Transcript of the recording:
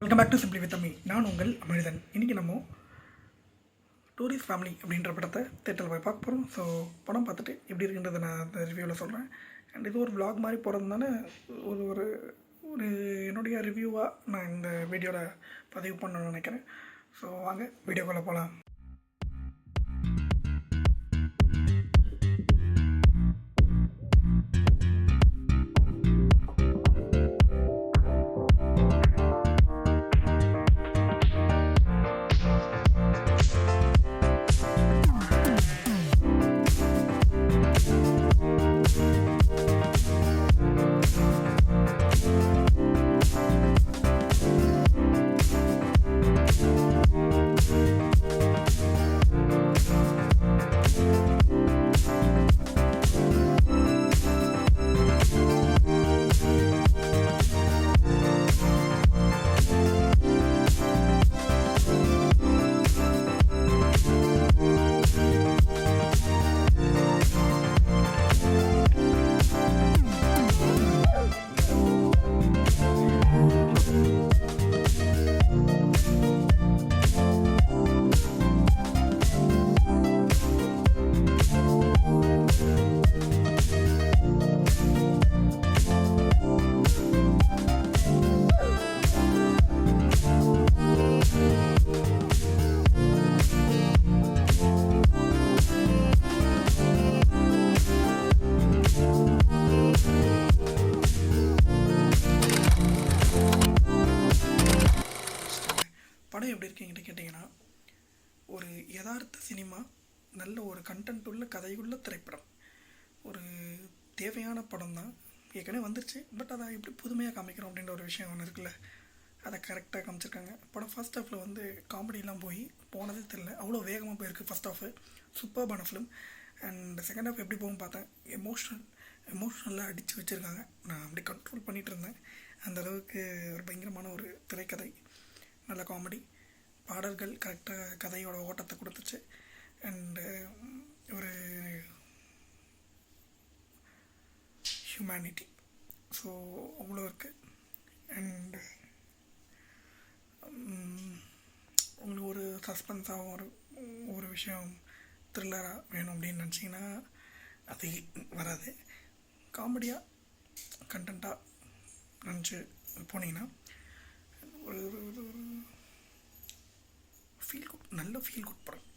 Welcome back to simply with me. நான் உங்கள் அமிழ்தன். இன்றைக்கி நம்ம டூரிஸ்ட் ஃபேமிலி அப்படின்ற படத்தை தேட்டரில் போய் பார்க்க போகிறோம். ஸோ படம் பார்த்துட்டு எப்படி இருக்குன்றதை நான் அந்த ரிவ்யூவில் சொல்கிறேன். அண்ட் இது ஒரு vlog மாதிரி போகிறதுனால ஒரு ஒரு ஒரு என்னுடைய ரிவ்யூவாக நான் இந்த வீடியோவில் பதிவு பண்ணணும்னு நினைக்கிறேன். ஸோ வாங்க வீடியோக்குள்ளே போகலாம். படம் எப்படி இருக்குங்கிட்ட கேட்டிங்கன்னா, ஒரு யதார்த்த சினிமா, நல்ல ஒரு கண்டென்ட் உள்ள கதையுள்ள திரைப்படம். ஒரு தேவையான படம் தான். ஏற்கனவே வந்துருச்சு, பட் அதை எப்படி புதுமையாக காமிக்கிறோம் அப்படின்ற ஒரு விஷயம் ஒன்று இருக்குல்ல, அதை கரெக்டாக காமிச்சிருக்காங்க. படம் ஃபர்ஸ்ட் ஹாஃபில் வந்து காமெடியெலாம் போனதே தெரியல, அவ்வளோ வேகமாக போயிருக்கு. ஃபர்ஸ்ட் ஹாஃபு சூப்பர்பான ஃபிலிம். அண்ட் செகண்ட் ஹாஃப் எப்படி போகும் பார்த்தேன், எமோஷ்னலாக அடித்து வச்சுருக்காங்க. நான் அப்படி கண்ட்ரோல் பண்ணிகிட்டு இருந்தேன். அந்தளவுக்கு ஒரு பயங்கரமான ஒரு திரைக்கதை, நல்ல காமெடி, பாடல்கள் கரெக்டாக கதையோட ஓட்டத்தை கொடுத்துச்சு. அண்டு ஒரு ஹியூமனிட்டி, ஸோ அவ்வளோ இருக்குது. அண்டு உங்களுக்கு ஒரு சஸ்பென்ஸாகவும் ஒரு விஷயம் த்ரில்லராக வேணும் அப்படின்னு நினச்சிங்கன்னா அது வராது. காமெடியாக கண்டென்ட்டாக நினச்சி போனீங்கன்னா ஒரு ஃபீல் குட், நல்ல ஃபீல் குட் படம்.